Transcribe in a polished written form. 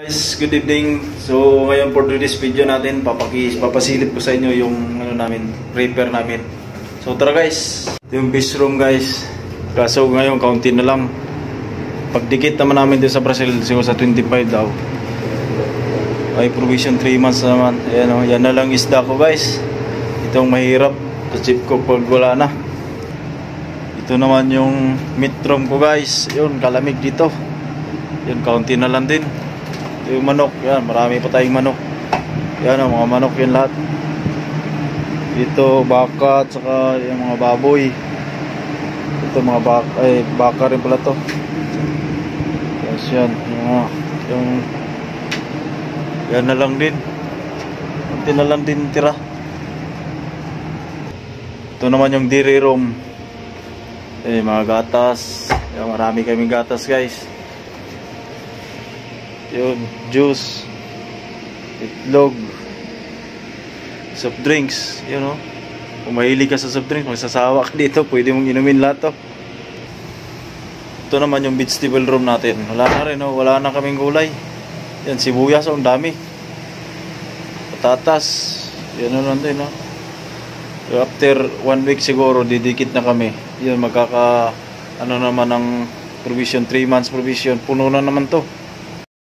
Guys, good evening. So ngayon for this video natin, papasilip ko sa inyo yung repair namin. So tara guys, yung base room guys. Kaso ngayon kaunti na lang. Pagdikit naman namin din sa Brazil, siguro sa 25 daw. Ay provision 3 months naman. Ayan o, yan na lang isda ko guys. Itong mahirap sa chip ko pag wala na. Ito naman yung meat room ko guys. Yun, kalamig dito. Yun, kaunti na lang din. Yung manok, yan, marami pa tayong manok. Yan o, mga manok yan lahat. Dito, baka, at saka yung mga baboy. Ito, mga baka rin pala to. Yes, yan. Yan na lang din. Kunti na lang din tira. Ito naman yung dairy room. Mga gatas. Yan, marami kaming gatas guys. Yun, juice, itlog, soft drinks, yun o. Kung mahilig ka sa soft drinks, magsasawa ka dito, pwede mong inumin lahat to. Ito naman yung vegetable room natin. Wala na rin o, wala na kaming gulay. Yan, sibuyas o, ang dami. Patatas, yan na lang din o. So, after 1 week siguro, didikit na kami. Yun, naman ng provision, 3 months provision, puno na naman to.